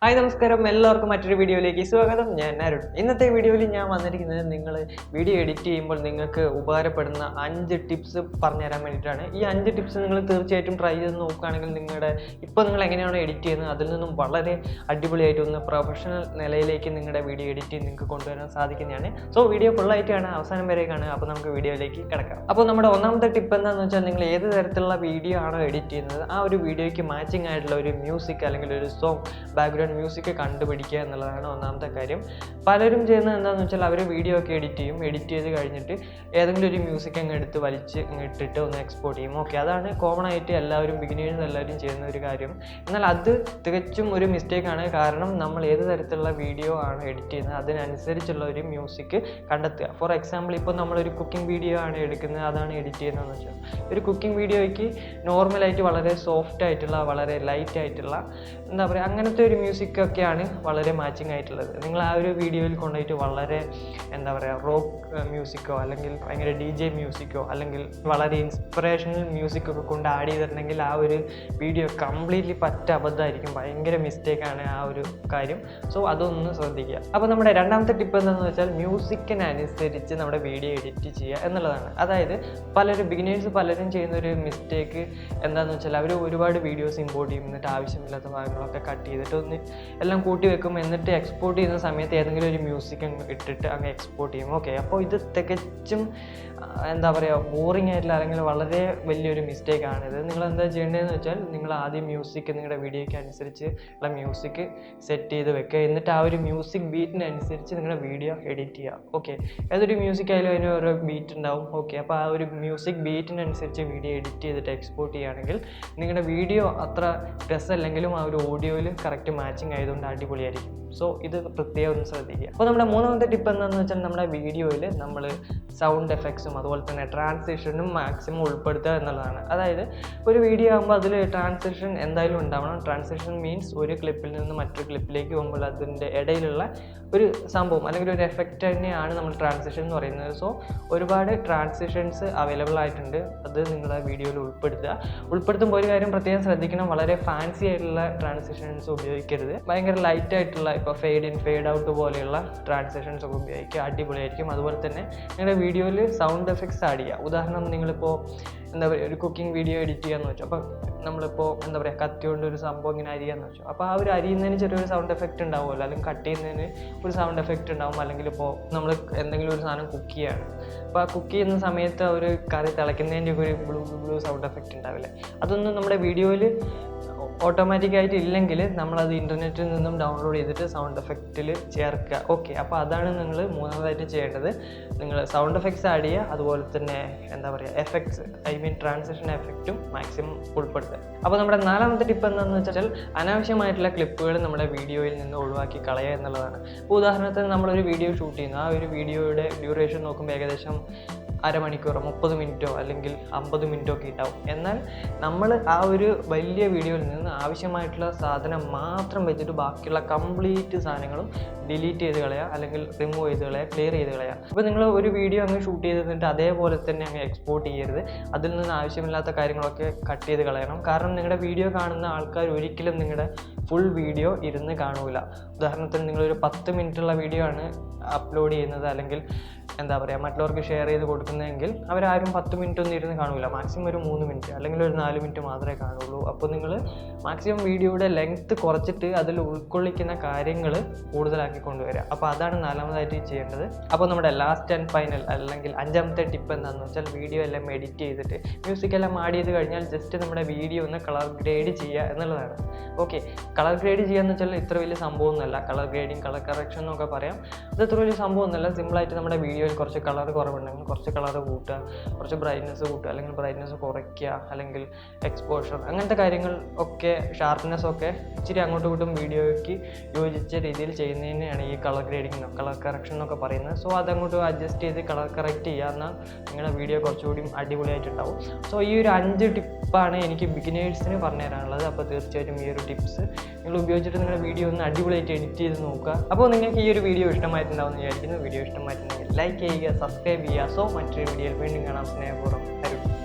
Hi നമസ്കാരം, എല്ലാവർക്കും മറ്റൊരു വീഡിയോയിലേക്ക് സ്വാഗതം. ഞാൻ അരുൺ. ഇന്നത്തെ വീഡിയോയിൽ ഞാൻ വന്നിരിക്കുന്നത് നിങ്ങൾ വീഡിയോ എഡിറ്റ് ചെയ്യുമ്പോൾ നിങ്ങൾക്ക് ഉപകാരപ്പെടുന്ന 5 ടിപ്സ് പറഞ്ഞുതരാൻ വേണ്ടിയിട്ടാണ്. ഈ 5 ടിപ്സ് നിങ്ങൾ തീർച്ചയായിട്ടും ട്രൈ ചെയ്ത് നോക്കുകയാണെങ്കിൽ ഇപ്പോൾ നിങ്ങൾ എങ്ങനെയാണോ എഡിറ്റ് ചെയ്യുന്നത് അതിൽ നിന്നും വളരെ അടിപൊളിയായിട്ട് ഒന്ന് പ്രൊഫഷണൽ നിലയിലേക്ക് നിങ്ങളുടെ വീഡിയോ എഡിറ്റ് ചെയ്ത് നിങ്ങൾക്ക് കൊണ്ടുവരാൻ സാധിക്കുന്നതാണ്. സോ വീഡിയോ ഫുള്ളായിട്ട് കാണുക, അവസാനം വരെ കാണുക. അപ്പോൾ നമുക്ക് വീഡിയോയിലേക്ക് കിടക്കാം. അപ്പോൾ നമ്മുടെ ഒന്നാമത്തെ ടിപ്പ് എന്താണെന്ന് വെച്ചാൽ, നിങ്ങൾ ഏത് തരത്തിലുള്ള വീഡിയോ ആണോ എഡിറ്റ് ചെയ്യുന്നത് ആ ഒരു വീഡിയോയ്ക്ക് മാച്ചിങ് ആയിട്ടുള്ള ഒരു മ്യൂസിക് അല്ലെങ്കിൽ ഒരു സോങ് ബാക്ക്ഗ്രൗണ്ട് മ്യൂസിക് കണ്ടുപിടിക്കുക എന്നുള്ളതാണ് ഒന്നാമത്തെ കാര്യം. പലരും ചെയ്യുന്നത് എന്താണെന്ന് വെച്ചാൽ, അവർ വീഡിയോ ഒക്കെ എഡിറ്റ് ചെയ്ത് കഴിഞ്ഞിട്ട് ഏതെങ്കിലും ഒരു മ്യൂസിക് അങ്ങ് എടുത്ത് വലിച്ച് ഇട്ടിട്ട് ഒന്ന് എക്സ്പോർട്ട് ചെയ്യും. ഓക്കെ, അതാണ് കോമൺ ആയിട്ട് എല്ലാവരും ബിഗിനേഴ്സ് എല്ലാവരും ചെയ്യുന്ന ഒരു കാര്യം. എന്നാൽ അത് തികച്ചും ഒരു മിസ്റ്റേക്കാണ്. കാരണം നമ്മൾ ഏത് തരത്തിലുള്ള വീഡിയോ ആണ് എഡിറ്റ് ചെയ്യുന്നത് അതിനനുസരിച്ചുള്ള ഒരു മ്യൂസിക് കണ്ടെത്തുക. ഫോർ എക്സാമ്പിൾ, ഇപ്പോൾ നമ്മളൊരു കുക്കിംഗ് വീഡിയോ ആണ് എടുക്കുന്നത്, അതാണ് എഡിറ്റ് ചെയ്യുന്നതെന്ന് വെച്ചാൽ, ഒരു കുക്കിംഗ് വീഡിയോയ്ക്ക് നോർമലായിട്ട് വളരെ സോഫ്റ്റ് ആയിട്ടുള്ള വളരെ ലൈറ്റ് ആയിട്ടുള്ള എന്താ പറയുക അങ്ങനത്തെ ഒരു മ്യൂസിക്കൊക്കെയാണ് വളരെ മാച്ചിങ് ആയിട്ടുള്ളത്. നിങ്ങൾ ആ ഒരു വീഡിയോയിൽ കൊണ്ടുപോയിട്ട് വളരെ എന്താ പറയുക റോക്ക് മ്യൂസിക്കോ അല്ലെങ്കിൽ ഭയങ്കര DJ മ്യൂസിക്കോ അല്ലെങ്കിൽ വളരെ ഇൻസ്പിറേഷണൽ മ്യൂസിക്കൊക്കെ കൊണ്ട് ആഡ് ചെയ്തിട്ടുണ്ടെങ്കിൽ ആ ഒരു വീഡിയോ കംപ്ലീറ്റ്ലി അബദ്ധമായിരിക്കും. ഭയങ്കര മിസ്റ്റേക്കാണ് ആ ഒരു കാര്യം. സോ അതൊന്ന് ശ്രദ്ധിക്കുക. അപ്പോൾ നമ്മുടെ രണ്ടാമത്തെ ടിപ്പ് എന്താണെന്ന് വെച്ചാൽ, മ്യൂസിക്കിനനുസരിച്ച് നമ്മുടെ വീഡിയോ എഡിറ്റ് ചെയ്യുക എന്നുള്ളതാണ്. അതായത് ബിഗിനേഴ്സ് പലരും ചെയ്യുന്ന ഒരു മിസ്റ്റേക്ക് എന്താണെന്ന് വെച്ചാൽ, അവർ ഒരുപാട് വീഡിയോസ് ഇമ്പോർട്ട് ചെയ്യും, എന്നിട്ട് ആവശ്യമില്ലാത്ത ഭാഗങ്ങളൊക്കെ കട്ട് ചെയ്തിട്ട് ഒന്ന് എല്ലാം കൂട്ടി വെക്കും. എന്നിട്ട് എക്സ്പോർട്ട് ചെയ്യുന്ന സമയത്ത് ഏതെങ്കിലും ഒരു മ്യൂസിക് ഇട്ടിട്ട് അങ്ങ് എക്സ്പോർട്ട് ചെയ്യും. ഓക്കെ, അപ്പോൾ ഇത് തികച്ചും എന്താ പറയുക ബോറിംഗ് ആയിട്ടുള്ള അല്ലെങ്കിൽ വളരെ വലിയൊരു മിസ്റ്റേക്കാണിത്. നിങ്ങൾ എന്താ ചെയ്യേണ്ടതെന്ന് വെച്ചാൽ, നിങ്ങൾ ആദ്യം മ്യൂസിക് നിങ്ങളുടെ വീഡിയോയ്ക്ക് അനുസരിച്ച് ഉള്ള മ്യൂസിക് സെറ്റ് ചെയ്ത് വെക്കുക. എന്നിട്ട് ആ ഒരു മ്യൂസിക് ബീറ്റിനനുസരിച്ച് നിങ്ങളുടെ വീഡിയോ എഡിറ്റ് ചെയ്യുക. ഓക്കെ, ഏതൊരു മ്യൂസിക് ആയാലും അതിന് ഓരോ ബീറ്റ് ഉണ്ടാവും. ഓക്കെ, അപ്പോൾ ആ ഒരു മ്യൂസിക് ബീറ്റിനനുസരിച്ച് വീഡിയോ എഡിറ്റ് ചെയ്തിട്ട് എക്സ്പോർട്ട് ചെയ്യുകയാണെങ്കിൽ നിങ്ങളുടെ വീഡിയോ അത്ര രസമല്ലെങ്കിലും ആ ഒരു ഓഡിയോയിൽ കറക്റ്റ് മാച്ചിങ് ആയതുകൊണ്ട് അടിപൊളിയായിരിക്കും. സോ ഇത് പ്രത്യേകം ഒന്ന് ശ്രദ്ധിക്കുക. അപ്പോൾ നമ്മുടെ മൂന്നാമത്തെ ടിപ്പ് എന്താണെന്ന് വെച്ചാൽ, നമ്മുടെ വീഡിയോയിൽ നമ്മൾ സൗണ്ട് എഫക്ട്സും അതുപോലെ തന്നെ ട്രാൻസിഷനും മാക്സിമം ഉൾപ്പെടുത്തുക എന്നുള്ളതാണ്. അതായത് ഒരു വീഡിയോ ആകുമ്പോൾ അതിൽ ട്രാൻസിഷൻ എന്തായാലും ഉണ്ടാവണം. ട്രാൻസിഷൻ മീൻസ് ഒരു ക്ലിപ്പിൽ നിന്ന് മറ്റൊരു ക്ലിപ്പിലേക്ക് പോകുമ്പോൾ അതിൻ്റെ ഇടയിലുള്ള ഒരു സംഭവം അല്ലെങ്കിൽ ഒരു എഫക്റ്റ് തന്നെയാണ് നമ്മൾ ട്രാൻസിഷൻ എന്ന് പറയുന്നത്. സോ ഒരുപാട് ട്രാൻസിഷൻസ് അവൈലബിൾ ആയിട്ടുണ്ട്, അത് നിങ്ങളുടെ വീഡിയോയിൽ ഉൾപ്പെടുത്തുമ്പോൾ ഒരു കാര്യം പ്രത്യേകം ശ്രദ്ധിക്കണം, വളരെ ഫാൻസി ആയിട്ടുള്ള ട്രാൻസിഷൻസ് ഉപയോഗിക്കരുത്. ഭയങ്കര ലൈറ്റ് ആയിട്ടുള്ള ഇപ്പോൾ ഫെയ്ഡ് ഇൻ ഫെയ്ഡ് ഔട്ട് പോലെയുള്ള ട്രാൻസിഷൻസ് ഒക്കെ ഉപയോഗിക്കുക, അടിപൊളിയായിരിക്കും. അതുപോലെ തന്നെ നിങ്ങളുടെ വീഡിയോയിൽ സൗണ്ട് എഫക്ട്സ് ആഡ് ചെയ്യുക. ഉദാഹരണം, നിങ്ങളിപ്പോൾ എന്താ പറയുക ഒരു കുക്കിംഗ് വീഡിയോ എഡിറ്റ് ചെയ്യാന്ന് വെച്ചു, അപ്പോൾ നമ്മളിപ്പോൾ എന്താ പറയുക കത്തി കൊണ്ട് ഒരു സംഭവം ഇങ്ങനെ അരിയാന്ന് വെച്ചു, അപ്പോൾ ആ ഒരു അരിയുന്നതിന് ചെറിയൊരു സൗണ്ട് എഫക്റ്റ് ഉണ്ടാവുമല്ലോ, അല്ലെങ്കിൽ കട്ട് ചെയ്യുന്നതിന് ഒരു സൗണ്ട് എഫക്റ്റ് ഉണ്ടാവും. അല്ലെങ്കിൽ ഇപ്പോൾ നമ്മൾ എന്തെങ്കിലും ഒരു സാധനം കുക്ക് ചെയ്യുകയാണ്, അപ്പോൾ ആ കുക്ക് ചെയ്യുന്ന സമയത്ത് ഒരു കറി തിളയ്ക്കുന്നതിൻ്റെ ഒരു ബ്ലൂ സൗണ്ട് എഫക്റ്റ് ഉണ്ടാവില്ലേ, അതൊന്നും നമ്മുടെ വീഡിയോയിൽ ഓട്ടോമാറ്റിക്കായിട്ട് ഇല്ലെങ്കിൽ നമ്മളത് ഇൻ്റർനെറ്റിൽ നിന്നും ഡൗൺലോഡ് ചെയ്തിട്ട് സൗണ്ട് എഫക്റ്റിൽ ചേർക്കുക. ഓക്കെ, അപ്പോൾ അതാണ് നിങ്ങൾ മൂന്നാമതായിട്ട് ചെയ്യേണ്ടത്. നിങ്ങൾ സൗണ്ട് എഫക്ട്സ് ആഡ് ചെയ്യുക, അതുപോലെ തന്നെ എന്താ പറയുക എഫക്ട്സ് ട്രാൻസിഷൻ എഫക്റ്റും മാക്സിമം ഉൾപ്പെടുത്തുക. അപ്പോൾ നമ്മുടെ നാലാമത്തെ ടിപ്പ് എന്താണെന്ന് വെച്ചാൽ, അനാവശ്യമായിട്ടുള്ള ക്ലിപ്പുകൾ നമ്മുടെ വീഡിയോയിൽ നിന്ന് ഒഴിവാക്കി കളയുക എന്നുള്ളതാണ്. ഇപ്പോൾ ഉദാഹരണത്തിന് നമ്മളൊരു വീഡിയോ ഷൂട്ട് ചെയ്യുന്നു, ആ ഒരു വീഡിയോയുടെ ഡ്യൂറേഷൻ നോക്കുമ്പോൾ ഏകദേശം അരമണിക്കൂറോ 30 മിനിറ്റോ അല്ലെങ്കിൽ 50 മിനിറ്റോ ഒക്കെ ഉണ്ടാവും. എന്നാൽ നമ്മൾ ആ ഒരു വലിയ വീഡിയോയിൽ നിന്ന് ആവശ്യമായിട്ടുള്ള സാധനം മാത്രം വെച്ചിട്ട് ബാക്കിയുള്ള കംപ്ലീറ്റ് സാധനങ്ങളും ഡിലീറ്റ് ചെയ്ത് കളയുക, അല്ലെങ്കിൽ റിമൂവ് ചെയ്ത് കളയുക, ക്ലിയർ ചെയ്ത് കളയുക. അപ്പോൾ നിങ്ങൾ ഒരു വീഡിയോ അങ്ങ് ഷൂട്ട് ചെയ്തിട്ട് അതേപോലെ തന്നെ അങ്ങ് എക്സ്പോർട്ട് ചെയ്യരുത്. അതിൽ നിന്ന് ആവശ്യമില്ലാത്ത കാര്യങ്ങളൊക്കെ കട്ട് ചെയ്ത് കളയണം. കാരണം നിങ്ങളുടെ വീഡിയോ കാണുന്ന ആൾക്കാർ ഒരിക്കലും നിങ്ങളുടെ ഫുൾ വീഡിയോ ഇരുന്ന് കാണൂല. ഉദാഹരണത്തിന് നിങ്ങളൊരു 10 മിനിറ്റുള്ള വീഡിയോ ആണ് അപ്ലോഡ് ചെയ്യുന്നത്, അല്ലെങ്കിൽ എന്താ പറയുക മറ്റുള്ളവർക്ക് ഷെയർ ചെയ്ത് കൊടുക്കുന്നതെങ്കിൽ അവരാരും 10 മിനിറ്റ് ഒന്നും ഇരുന്ന് കാണൂല. മാക്സിമം ഒരു 3 മിനിറ്റ് അല്ലെങ്കിൽ ഒരു 4 മിനിറ്റ് മാത്രമേ കാണുള്ളൂ. അപ്പോൾ നിങ്ങൾ മാക്സിമം വീഡിയോയുടെ ലെങ്ത്ത് കുറച്ചിട്ട് അതിൽ ഉൾക്കൊള്ളിക്കുന്ന കാര്യങ്ങൾ കൂടുതലാക്കി കൊണ്ടുവരിക. അപ്പോൾ അതാണ് നാലാമതായിട്ട് ചെയ്യേണ്ടത്. അപ്പോൾ നമ്മുടെ ലാസ്റ്റ് ആൻഡ് ഫൈനൽ അല്ലെങ്കിൽ അഞ്ചാമത്തെ ടിപ്പ് എന്താണെന്ന് വെച്ചാൽ, വീഡിയോ എല്ലാം എഡിറ്റ് ചെയ്തിട്ട് മ്യൂസിക് എല്ലാം ആഡ് ചെയ്ത് കഴിഞ്ഞാൽ ജസ്റ്റ് നമ്മുടെ വീഡിയോ ഒന്ന് കളർ ഗ്രേഡ് ചെയ്യുക എന്നുള്ളതാണ്. ഓക്കെ, കളർ ഗ്രേഡ് ചെയ്യാന്ന് വെച്ചാൽ ഇത്ര വലിയ സംഭവമൊന്നുമല്ല. കളർ ഗ്രേഡിങ്, കളർ കറക്ഷൻ എന്നൊക്കെ പറയാം. ഇത് ഇത്ര വലിയ സംഭവമൊന്നുമല്ല. സിമ്പിളായിട്ട് നമ്മുടെ വീഡിയോയിൽ കുറച്ച് കളർ കുറവുണ്ടെങ്കിൽ കുറച്ച് കളർ കൂട്ടുക, കുറച്ച് ബ്രൈറ്റ്നസ് കൂട്ടുക അല്ലെങ്കിൽ ബ്രൈറ്റ്നസ് കുറയ്ക്കുക, അല്ലെങ്കിൽ എക്സ്പോഷർ അങ്ങനത്തെ കാര്യങ്ങൾ ഒക്കെ, ഷാർപ്നെസ് ഒക്കെ ഇച്ചിരി അങ്ങോട്ടും ഇങ്ങോട്ടും വീഡിയോയ്ക്ക് യോജിച്ച രീതിയിൽ ചെയ്യുന്നതിനെയാണ് ഈ കളർ ഗ്രേഡിങ്ങോ കളർ കറക്ഷൻ എന്നൊക്കെ പറയുന്നത്. സോ അതങ്ങോട്ട് അഡ്ജസ്റ്റ് ചെയ്ത് കളർ കറക്റ്റ് ചെയ്യുക, എന്നാൽ നിങ്ങളുടെ വീഡിയോ കുറച്ചുകൂടി അടിപൊളിയായിട്ടുണ്ടാവും. സോ ഈ ഒരു 5 ടിപ്പാണ് എനിക്ക് ബിഗിനേഴ്സിന് പറഞ്ഞു തരാനുള്ളത്. അപ്പോൾ തീർച്ചയായിട്ടും ഈ ഒരു ടിപ്സ് നിങ്ങൾ ഉപയോഗിച്ചിട്ട് നിങ്ങളുടെ വീഡിയോ ഒന്ന് അടിപൊളിയായിട്ട് എഡിറ്റ് ചെയ്ത് നോക്കുക. അപ്പോൾ നിങ്ങൾക്ക് ഈ ഒരു വീഡിയോ ഇഷ്ടമായിട്ടുണ്ടാവുമെന്ന് വിചാരിക്കുന്നു. വീഡിയോ ഇഷ്ടമായിട്ടുണ്ടെങ്കിൽ ലൈക്ക് ചെയ്യുക, സബ്സ്ക്രൈബ് ചെയ്യുക. സോ മറ്റൊരു വീഡിയോയിൽ വീണ്ടും കാണാം. സ്നേഹപൂർവ്വം.